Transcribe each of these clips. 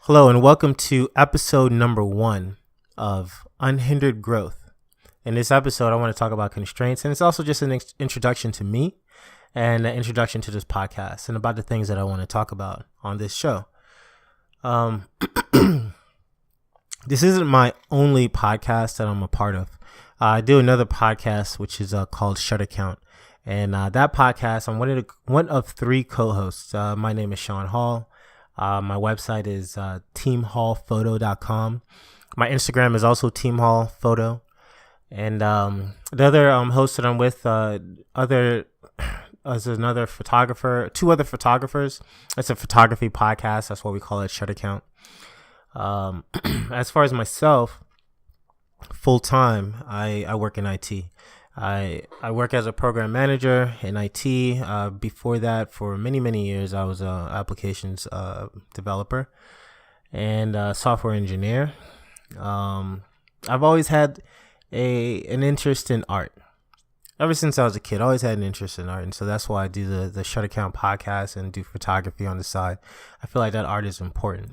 Hello and welcome to episode number 1 of Unhindered Growth. In this episode, I want to talk about constraints, and it's also just an introduction to me and an introduction to this podcast and about the things that I want to talk about on this show. This isn't my only podcast that I'm a part of. I do another podcast which is called Shutter Count, and that podcast I'm one of 3 co-hosts. My name is Sean Hall. My website is teamhallphoto.com. My Instagram is also teamhallphoto. And the other host that I'm with, is another photographer, 2 other photographers. It's a photography podcast. That's why we call it Shutter Count. As far as myself, full time, I work in IT. I work as a program manager in IT. Before that, for many years, I was an applications developer and a software engineer. I've always had an interest in art. Ever since I was a kid, I always had an interest in art, and so that's why I do the Shutter Count podcast and do photography on the side. I feel like that art is important.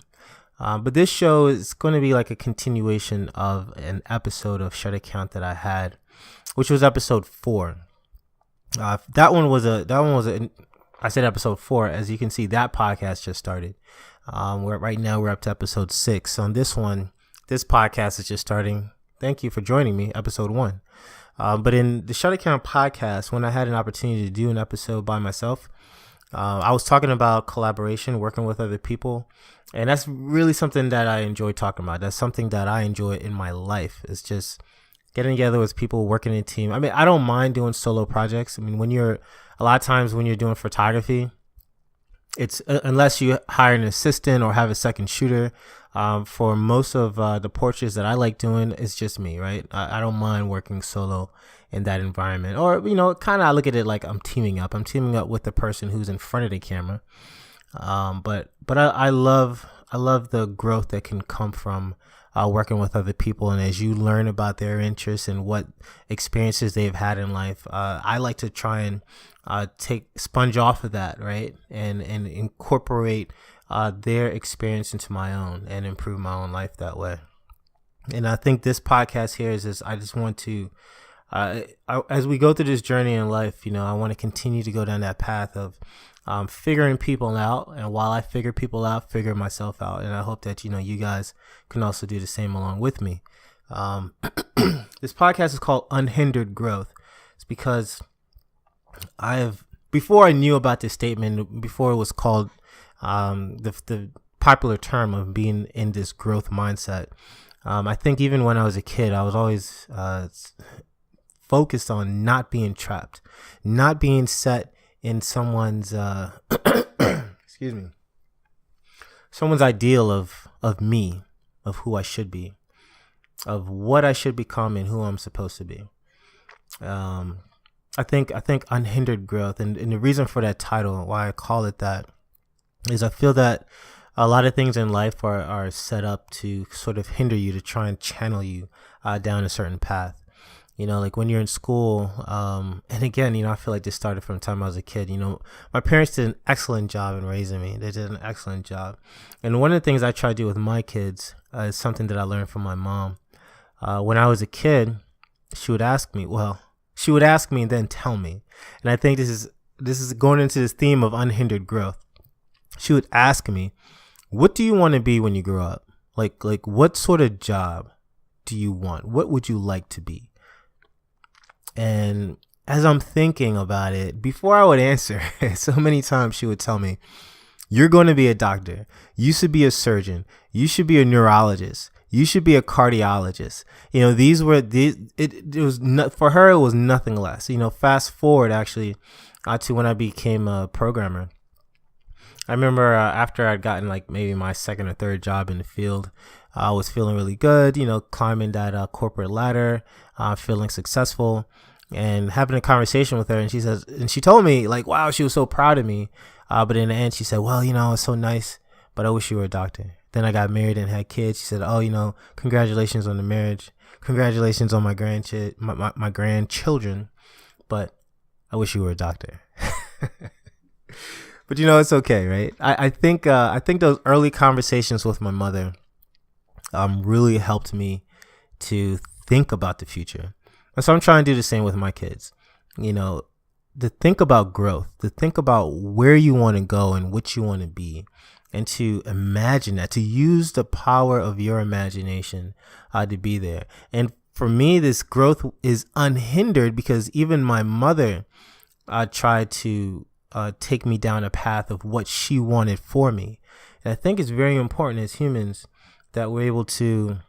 But this show is going to be like a continuation of an episode of Shutter Count that I had, which was episode 4. I said episode 4. As you can see, that podcast just started. Right now we're up to episode 6. On this one, this podcast is just starting. Thank you for joining me, episode 1. But in the Shutter Count podcast, when I had an opportunity to do an episode by myself, I was talking about collaboration, working with other people. And that's really something that I enjoy talking about. That's something that I enjoy in my life. It's just getting together with people, working in a team. I mean, I don't mind doing solo projects. I mean, a lot of times when you're doing photography, it's unless you hire an assistant or have a second shooter. For most of the portraits that I like doing, it's just me, right? I don't mind working solo in that environment. Or, kind of I look at it like I'm teaming up. I'm teaming up with the person who's in front of the camera. But I love the growth that can come from working with other people, and as you learn about their interests and what experiences they've had in life, I like to try and sponge off of that, right, and incorporate their experience into my own and improve my own life that way. And I think this podcast here is I just want to, as we go through this journey in life, I want to continue to go down that path of figuring people out, and while I figure people out, figure myself out, and I hope that you guys can also do the same along with me. This podcast is called Unhindered Growth. It's because before I knew about this statement, before it was called the popular term of being in this growth mindset, I think even when I was a kid, I was always focused on not being trapped, not being set in someone's someone's ideal of me, of who I should be, of what I should become and who I'm supposed to be. I think Unhindered Growth, and the reason for that title, why I call it that, is I feel that a lot of things in life are set up to sort of hinder you, to try and channel you down a certain path. Like when you're in school, and again, I feel like this started from the time I was a kid. My parents did an excellent job in raising me. They did an excellent job. And one of the things I try to do with my kids is something that I learned from my mom. When I was a kid, she would ask me and then tell me. And I think this is going into this theme of unhindered growth. She would ask me, what do you want to be when you grow up? Like what sort of job do you want? What would you like to be? And as I'm thinking about it, before I would answer, so many times she would tell me, you're going to be a doctor. You should be a surgeon. You should be a neurologist. You should be a cardiologist. For her, it was nothing less. Fast forward actually to when I became a programmer. I remember after I'd gotten like maybe my second or third job in the field, I was feeling really good, climbing that corporate ladder, feeling successful, and having a conversation with her. And she told me like, wow, she was so proud of me. But in the end, she said, well, it's so nice, but I wish you were a doctor. Then I got married and had kids. She said, oh, congratulations on the marriage. Congratulations on my grandchildren. But I wish you were a doctor. But it's okay, right? I think those early conversations with my mother really helped me to think about the future. And so I'm trying to do the same with my kids. To think about growth, to think about where you want to go and what you want to be, and to imagine that, to use the power of your imagination to be there. And for me, this growth is unhindered because even my mother tried to take me down a path of what she wanted for me. And I think it's very important as humans that we're able to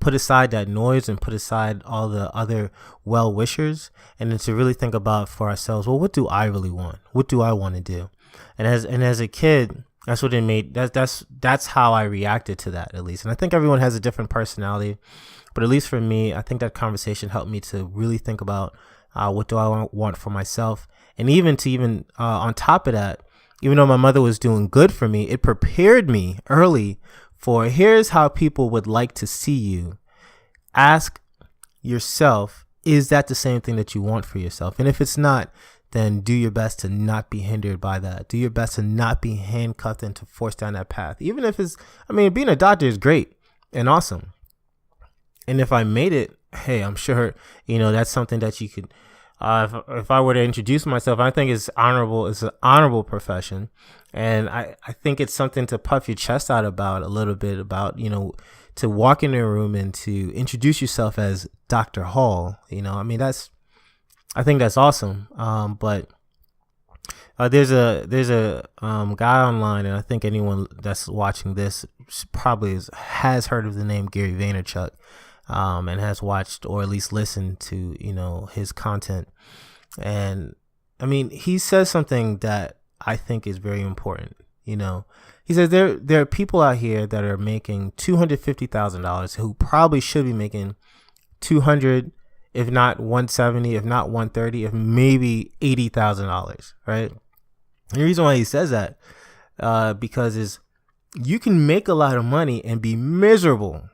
put aside that noise and put aside all the other well-wishers, and then to really think about for ourselves, well, what do I really want? What do I want to do? And as a kid, that's what it made. That's how I reacted to that, at least. And I think everyone has a different personality, but at least for me, I think that conversation helped me to really think about what do I want for myself, and even on top of that, even though my mother was doing good for me, it prepared me early for here's how people would like to see you. Ask yourself, is that the same thing that you want for yourself? And if it's not, then do your best to not be hindered by that. Do your best to not be handcuffed and to force down that path. Even if being a doctor is great and awesome. And if I made it, hey, I'm sure, that's something that you could, if I were to introduce myself, I think it's honorable. It's an honorable profession. And I think it's something to puff your chest out about a little bit about, to walk in a room and to introduce yourself as Dr. Hall. I think that's awesome. But there's a guy online, and I think anyone that's watching this probably has heard of the name Gary Vaynerchuk, and has watched or at least listened to his content. And he says something that I think is very important. He says there are people out here that are making $250,000 who probably should be making $200,000, if not $170,000, if not $130,000, if maybe $80,000, right? And the reason why he says that, because is you can make a lot of money and be miserable,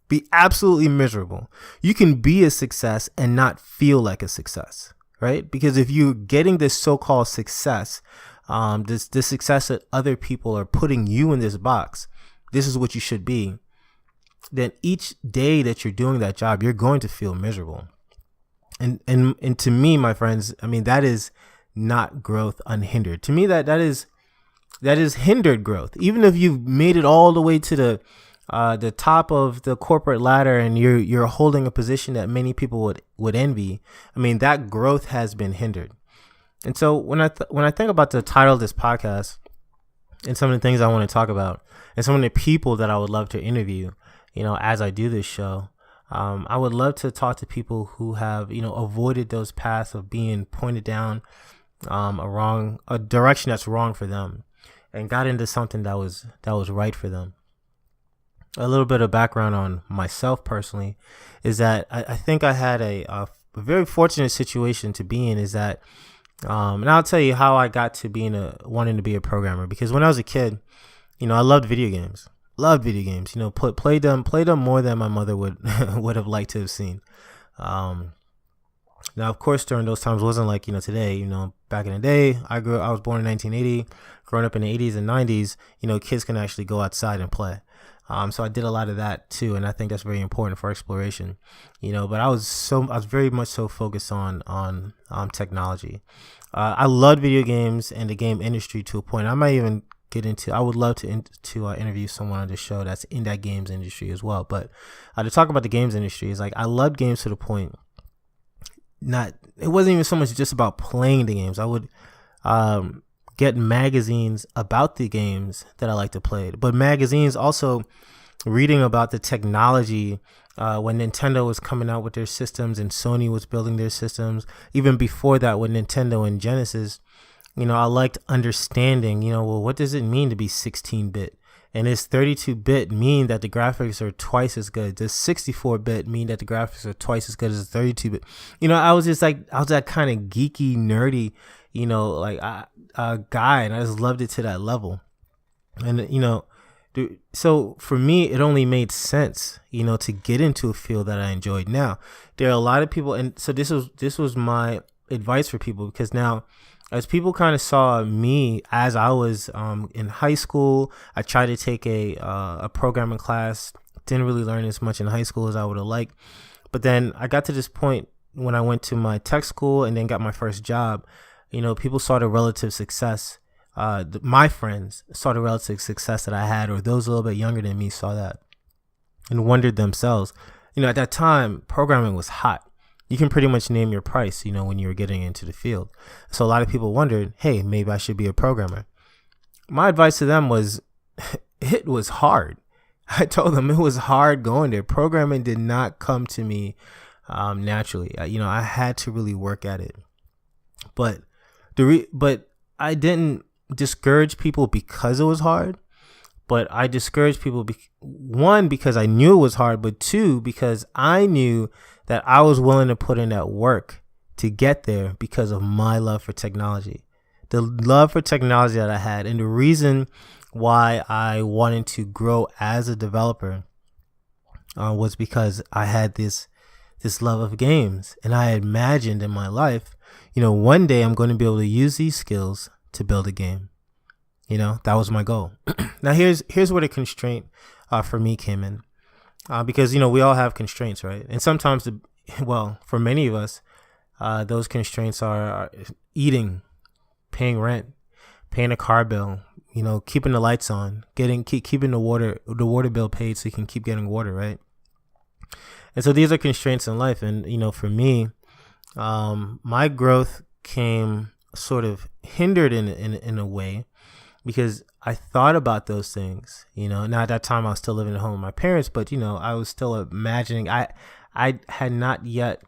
be absolutely miserable. You can be a success and not feel like a success, right? Because if you're getting this so-called success, this success that other people are putting you in this box, this is what you should be, then each day that you're doing that job, you're going to feel miserable. And to me, my friends, that is not growth unhindered. To me, that is hindered growth. Even if you've made it all the way to the top of the corporate ladder and you're holding a position that many people would envy, that growth has been hindered. And so when I think about the title of this podcast and some of the things I want to talk about and some of the people that I would love to interview, as I do this show, I would love to talk to people who have, avoided those paths of being pointed down a direction that's wrong for them, and got into something that was right for them. A little bit of background on myself personally is that I think I had a very fortunate situation to be in, is that, and I'll tell you how I got to wanting to be a programmer, because when I was a kid, I loved video games. Played them more than my mother would have liked to have seen. Now, of course, during those times, it wasn't like, today, back in the day, I was born in 1980, growing up in the 80s and 90s, kids can actually go outside and play. So I did a lot of that too. And I think that's very important for exploration, but I was very much so focused on technology. I loved video games and the game industry to a point. I might even I would love to interview someone on this show that's in that games industry as well. But to talk about the games industry is like, I loved games to the point, it wasn't even so much just about playing the games. I would get magazines about the games that I like to play, but magazines also reading about the technology when Nintendo was coming out with their systems and Sony was building their systems. Even before that, with Nintendo and Genesis, I liked understanding, what does it mean to be 16-bit? And does 32-bit mean that the graphics are twice as good? Does 64-bit mean that the graphics are twice as good as 32-bit? I was that kind of geeky, nerdy, guy, and I just loved it to that level. And, so for me, it only made sense, to get into a field that I enjoyed. Now, there are a lot of people, and so this was my advice for people, because now, as people kind of saw me as I was in high school. I tried to take a programming class. Didn't really learn as much in high school as I would have liked. But then I got to this point when I went to my tech school and then got my first job. People saw the relative success. My friends saw the relative success that I had, or those a little bit younger than me saw that and wondered themselves. At that time, programming was hot. You can pretty much name your price, when you were getting into the field. So a lot of people wondered, hey, maybe I should be a programmer. My advice to them was, it was hard. I told them it was hard going there. Programming did not come to me naturally. I had to really work at it. But I didn't discourage people because it was hard. But I discouraged people, one, because I knew it was hard, but two, because I knew that I was willing to put in that work to get there because of my love for technology. The love for technology that I had, and the reason why I wanted to grow as a developer was because I had this love of games, and I imagined in my life, one day I'm going to be able to use these skills to build a game. That was my goal. Now here's where the constraint for me came in, because we all have constraints, right? And sometimes, for many of us, those constraints are eating, paying rent, paying a car bill, keeping the lights on, keeping the water bill paid so you can keep getting water, right? And so these are constraints in life. And for me, my growth came sort of hindered in a way, because I thought about those things, Now at that time I was still living at home with my parents, but I was still imagining. I had not yet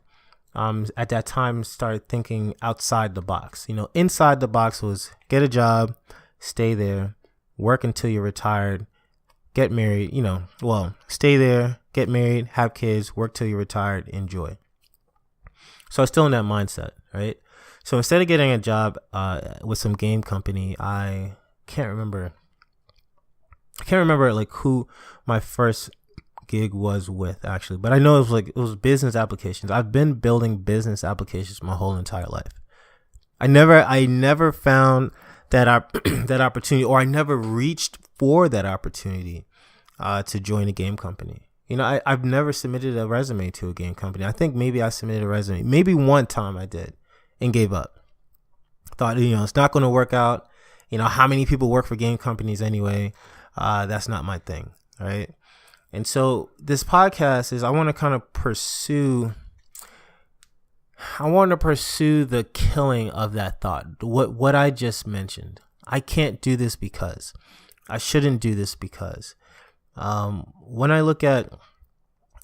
at that time started thinking outside the box. Inside the box was get a job, stay there, work until you're retired, get married, stay there, get married, have kids, work till you're retired, enjoy. So I was still in that mindset, right? So instead of getting a job with some game company, I can't remember like who my first gig was with, actually, but I know it was business applications. I've been building business applications my whole entire life. I never found that opportunity, or I never reached for that opportunity to join a game company. I've never submitted a resume to a game company. I think maybe I submitted a resume, maybe one time I did, and gave up. Thought, it's not going to work out. How many people work for game companies anyway? That's not my thing, right? And so this podcast is, I want to kind of pursue the killing of that thought. What I just mentioned. I can't do this because. I shouldn't do this because. When I look at,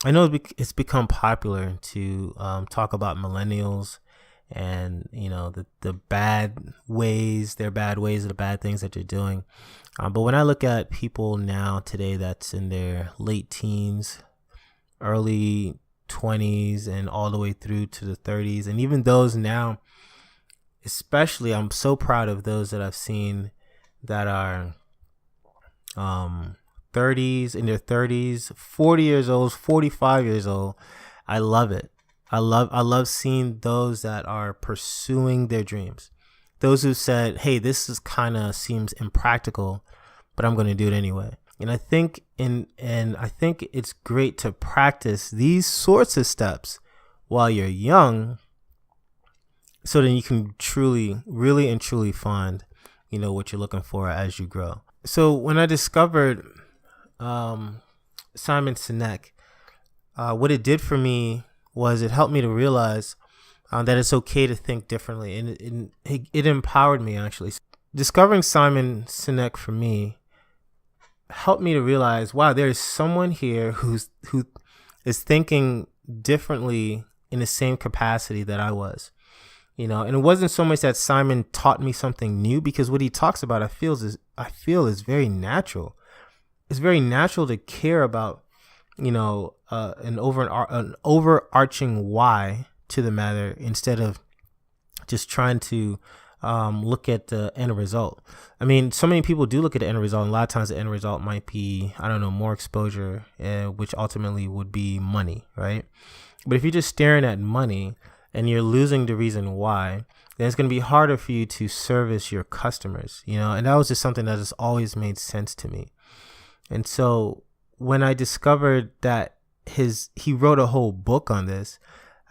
I know it's become popular to talk about millennials and the bad ways, the bad things that they're doing. But when I look at people now today that's in their late teens, early 20s, and all the way through to the 30s, and even those now, especially, I'm so proud of those that I've seen that are 30s, in their 30s, 40 years old, 45 years old. I love it. I love seeing those that are pursuing their dreams. Those who said, hey, this is kind of seems impractical, but I'm going to do it anyway. And I think I think it's great to practice these sorts of steps while you're young, so then you can really and truly find, what you're looking for as you grow. So when I discovered Simon Sinek, what it did for me was it helped me to realize that it's okay to think differently, and it empowered me, actually. Discovering Simon Sinek for me helped me to realize, wow, there is someone here who is thinking differently in the same capacity that I was, and it wasn't so much that Simon taught me something new, because what he talks about, I feel is very natural. It's very natural to care about, an overarching why to the matter, instead of just trying to look at the end result. I mean, so many people do look at the end result, and a lot of times the end result might be, more exposure, which ultimately would be money, right? But if you're just staring at money and you're losing the reason why, then it's going to be harder for you to service your customers, and that was just something that has always made sense to me. And so when I discovered that he wrote a whole book on this,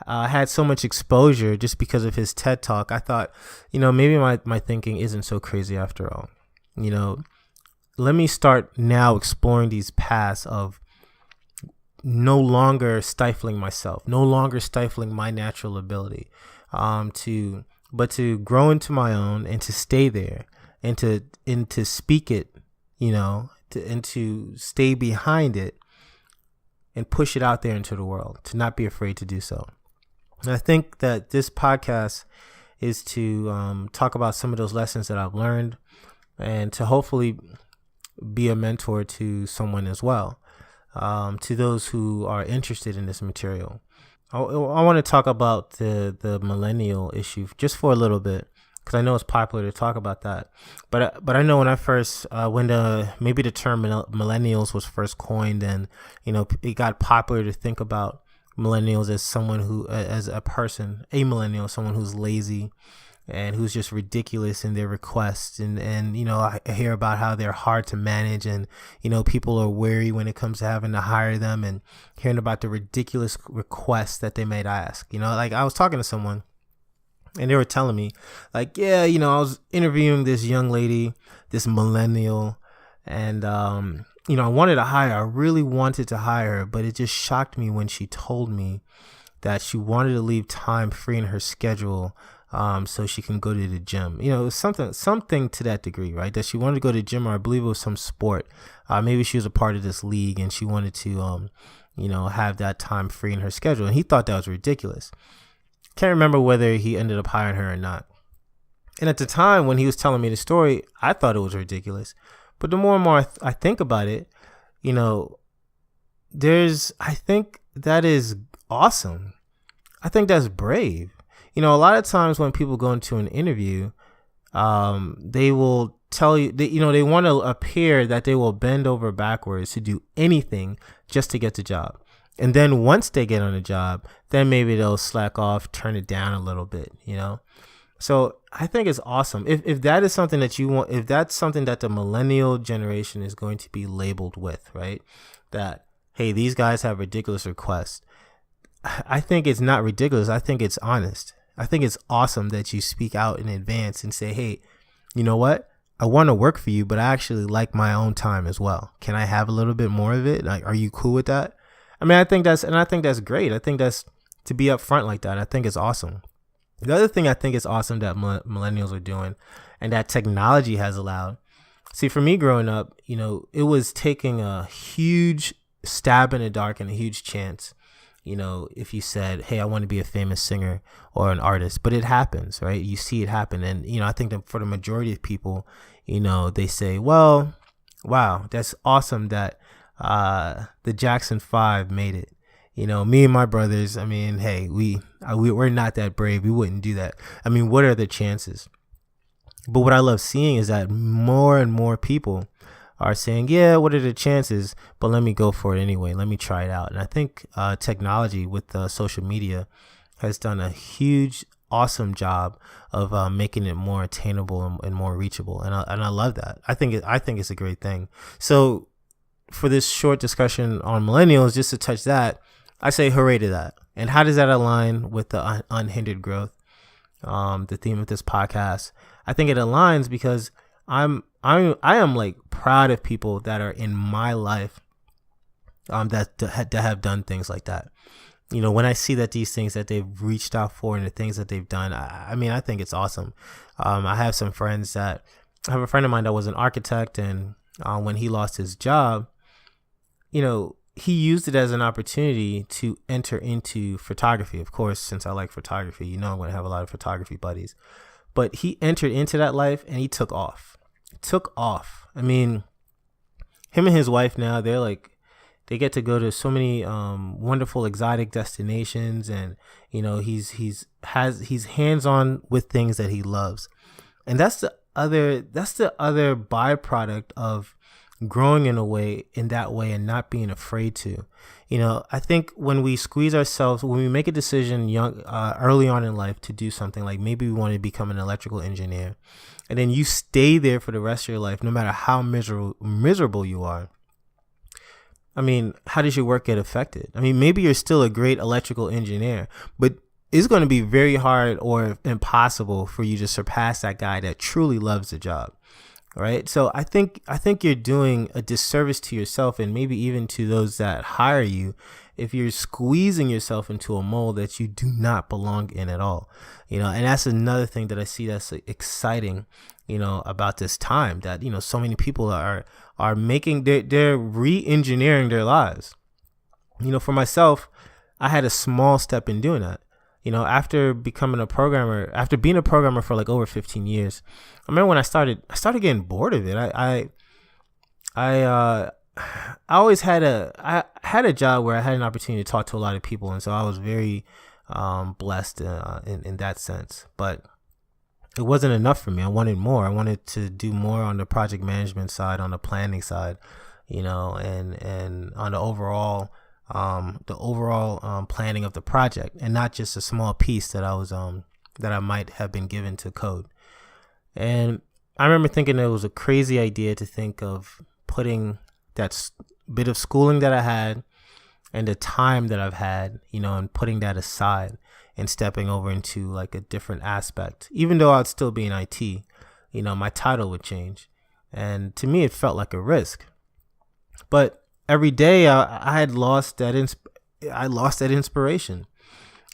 had so much exposure just because of his TED Talk, I thought, maybe my thinking isn't so crazy after all. Let me start now exploring these paths of no longer stifling myself, no longer stifling my natural ability, but to grow into my own and to stay there and to speak it, and to stay behind it and push it out there into the world, to not be afraid to do so. And I think that this podcast is to talk about some of those lessons that I've learned and to hopefully be a mentor to someone as well, to those who are interested in this material. I want to talk about the millennial issue just for a little bit, because I know it's popular to talk about that. But I know when I first, maybe the term millennials was first coined, and, it got popular to think about millennials as someone who, as a person, a millennial, someone who's lazy and who's just ridiculous in their requests. And I hear about how they're hard to manage, and, people are wary when it comes to having to hire them, and hearing about the ridiculous requests that they might ask. Like I was talking to someone and they were telling me, like, yeah, I was interviewing this young lady, this millennial, and, I wanted to hire her. I really wanted to hire her, but it just shocked me when she told me that she wanted to leave time free in her schedule so she can go to the gym. It was something to that degree, right? That she wanted to go to the gym, or I believe it was some sport. Maybe she was a part of this league and she wanted to, have that time free in her schedule. And he thought that was ridiculous. Can't remember whether he ended up hiring her or not. And at the time when he was telling me the story, I thought it was ridiculous. But the more and more I think about it, I think that is awesome. I think that's brave. A lot of times when people go into an interview, they will tell you, they want to appear that they will bend over backwards to do anything just to get the job. And then once they get on the job, then maybe they'll slack off, turn it down a little bit, So I think it's awesome. If that is something that you want, if that's something that the millennial generation is going to be labeled with, right? That, hey, these guys have ridiculous requests. I think it's not ridiculous. I think it's honest. I think it's awesome that you speak out in advance and say, hey, you know what? I want to work for you, but I actually like my own time as well. Can I have a little bit more of it? Like, are you cool with that? I think that's great. I think that's to be upfront like that. I think it's awesome. The other thing I think is awesome that millennials are doing, and that technology has allowed. See, for me growing up, it was taking a huge stab in the dark and a huge chance. If you said, hey, I want to be a famous singer or an artist, but it happens, right? You see it happen. And, I think that for the majority of people, they say, well, wow, that's awesome that the Jackson 5 made it. Me and my brothers, hey, we're not that brave. We wouldn't do that. What are the chances? But what I love seeing is that more and more people are saying, yeah, what are the chances? But let me go for it anyway. Let me try it out. And I think technology with social media has done a huge, awesome job of making it more attainable and more reachable. And I love that. I think it's a great thing. So for this short discussion on millennials, just to touch that, I say hooray to that. And how does that align with the unhindered growth, the theme of this podcast? I think it aligns because I am like proud of people that are in my life that have done things like that. When I see that these things that they've reached out for and the things that they've done, I think it's awesome. I have some friends I have a friend of mine that was an architect, and when he lost his job, he used it as an opportunity to enter into photography. Of course, since I like photography, I'm going to have a lot of photography buddies. But he entered into that life and he took off. Him and his wife now, they get to go to so many wonderful exotic destinations, and he's hands-on with things that he loves. And that's the other byproduct of growing in that way and not being afraid to. I think when we squeeze ourselves, when we make a decision early on in life to do something, like maybe we want to become an electrical engineer, and then you stay there for the rest of your life, no matter how miserable you are. I mean, how does your work get affected? I mean, maybe you're still a great electrical engineer, but it's going to be very hard or impossible for you to surpass that guy that truly loves the job. Right. So I think you're doing a disservice to yourself and maybe even to those that hire you if you're squeezing yourself into a mold that you do not belong in at all. And that's another thing that I see that's exciting, about this time, that, so many people are making, they're re-engineering their lives. For myself, I had a small step in doing that. After being a programmer for like over 15 years, I remember when I started getting bored of it. I always had a job where I had an opportunity to talk to a lot of people. And so I was very blessed in that sense, but it wasn't enough for me. I wanted more. I wanted to do more on the project management side, on the planning side, and on the overall planning of the project, and not just a small piece that I might have been given to code. And I remember thinking it was a crazy idea to think of putting that bit of schooling that I had and the time that I've had, and putting that aside and stepping over into like a different aspect. Even though I'd still be in IT, my title would change. And to me, it felt like a risk. But every day I had lost that inspiration.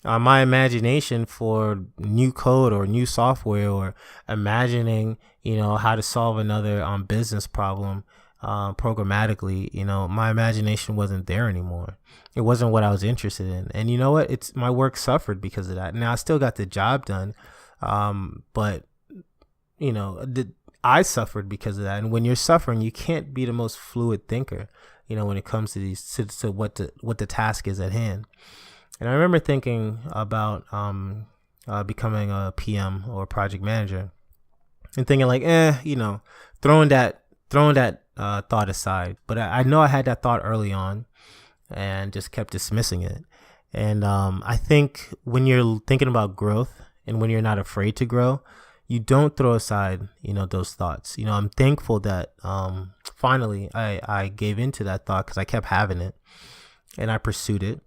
My imagination for new code or new software, or imagining, how to solve another business problem programmatically, my imagination wasn't there anymore. It wasn't what I was interested in. And you know what? My work suffered because of that. Now I still got the job done, but I suffered because of that. And when you're suffering, you can't be the most fluid thinker, when it comes to to what the task is at hand. And I remember thinking about becoming a PM or project manager, and thinking like, throwing that thought aside. But I know I had that thought early on, and just kept dismissing it. And I think when you're thinking about growth and when you're not afraid to grow, you don't throw aside, those thoughts. I'm thankful that finally I gave into that thought, because I kept having it and I pursued it,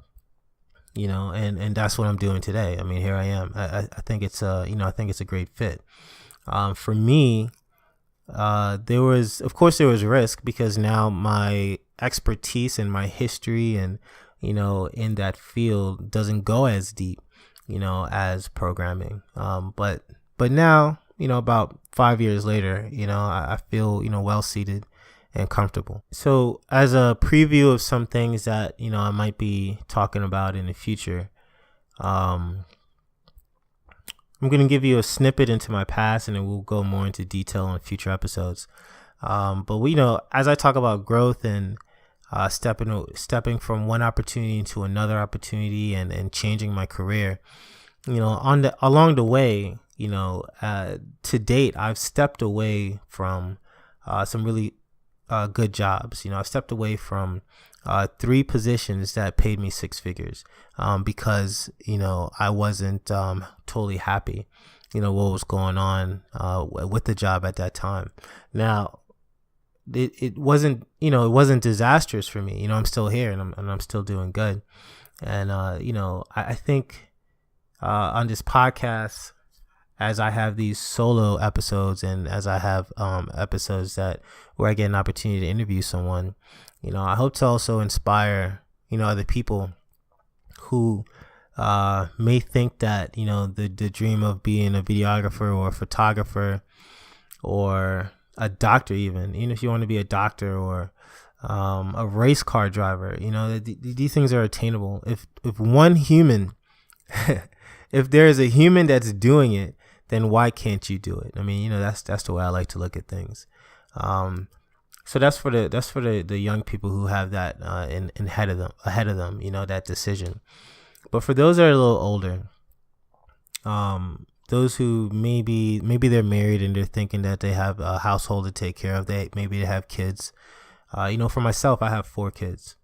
and that's what I'm doing today. I mean, here I am. I think it's I think it's a great fit. For me, there was risk, because now my expertise and my history and, in that field doesn't go as deep, as programming. But now, about 5 years later, I feel, well seated and comfortable. So as a preview of some things that, I might be talking about in the future, I'm going to give you a snippet into my past, and then we'll go more into detail in future episodes. But as I talk about growth and stepping from one opportunity into another opportunity, and changing my career, along the way, to date, I've stepped away from some really good jobs. I've stepped away from 3 positions that paid me 6 figures because, I wasn't totally happy, what was going on with the job at that time. Now, it wasn't disastrous for me. I'm still here, and I'm still doing good. And, I think on this podcast, as I have these solo episodes, and as I have episodes where I get an opportunity to interview someone, I hope to also inspire, other people who may think that, the dream of being a videographer or a photographer or a doctor, even if you want to be a doctor or a race car driver, these things are attainable. If one human, if there is a human that's doing it, then why can't you do it? I mean, that's the way I like to look at things. So that's for the young people who have that ahead of them, that decision. But for those that are a little older, those who maybe they're married and they're thinking that they have a household to take care of, maybe they have kids, For myself, I have 4 kids.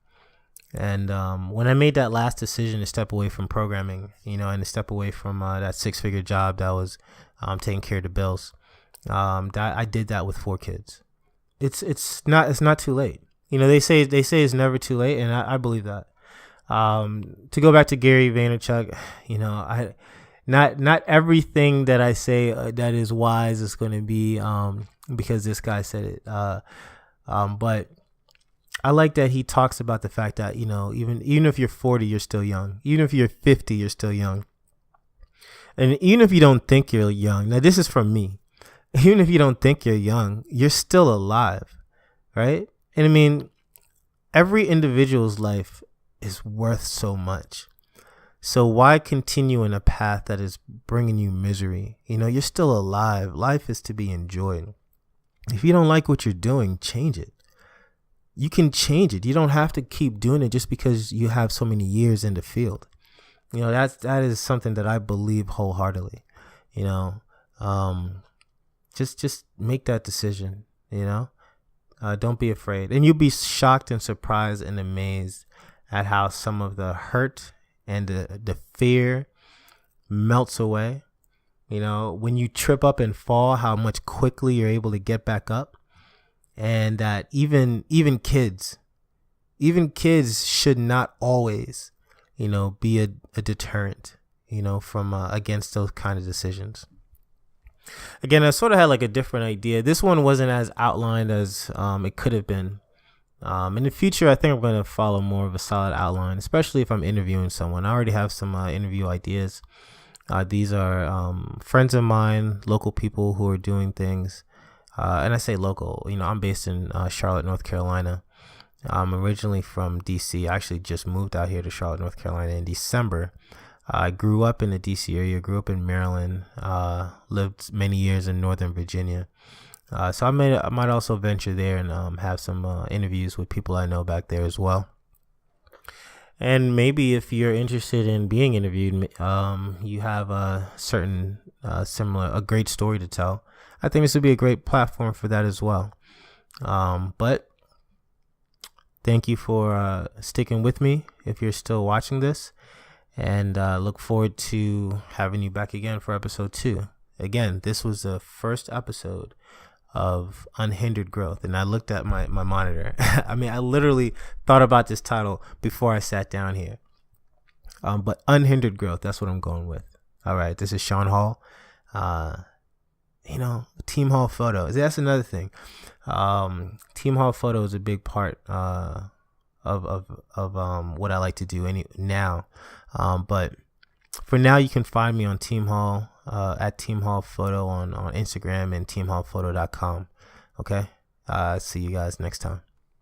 And when I made that last decision to step away from programming, and to step away from that 6-figure job that was taking care of the bills, that I did that with 4 kids. It's not too late. They say it's never too late, and I believe that. To go back to Gary Vaynerchuk, not everything that I say that is wise is going to be because this guy said it. But I like that he talks about the fact that, even if you're 40, you're still young. Even if you're 50, you're still young. And even if you don't think you're young, now this is from me. Even if you don't think you're young, you're still alive, right? And I mean, every individual's life is worth so much. So why continue in a path that is bringing you misery? You're still alive. Life is to be enjoyed. If you don't like what you're doing, change it. You can change it. You don't have to keep doing it just because you have so many years in the field. That is something that I believe wholeheartedly. Just make that decision. Don't be afraid, and you'll be shocked and surprised and amazed at how some of the hurt and the fear melts away. When you trip up and fall, how much quickly you're able to get back up. And that even kids should not always, be a deterrent, from against those kind of decisions. Again, I sort of had like a different idea. This one wasn't as outlined as it could have been. In the future, I think I'm going to follow more of a solid outline, especially if I'm interviewing someone. I already have some interview ideas. These are friends of mine, local people who are doing things. And I say local, I'm based in Charlotte, North Carolina. I'm originally from DC. I actually just moved out here to Charlotte, North Carolina in December. I grew up in the DC area, grew up in Maryland, lived many years in Northern Virginia. So I might also venture there and have some interviews with people I know back there as well. And maybe if you're interested in being interviewed, you have a certain a great story to tell. I think this would be a great platform for that as well. But thank you for sticking with me if you're still watching this, and look forward to having you back again for episode 2. Again, this was the first episode of Unhindered Growth, and I looked at my monitor. I literally thought about this title before I sat down here. But Unhindered Growth, that's what I'm going with. All right, this is Sean Hall. Team Hall photo. That's another thing. Team Hall photo is a big part of what I like to do now. But for now, you can find me on Team Hall at Team Hall Photo on Instagram and teamhallphoto.com. Okay. See you guys next time.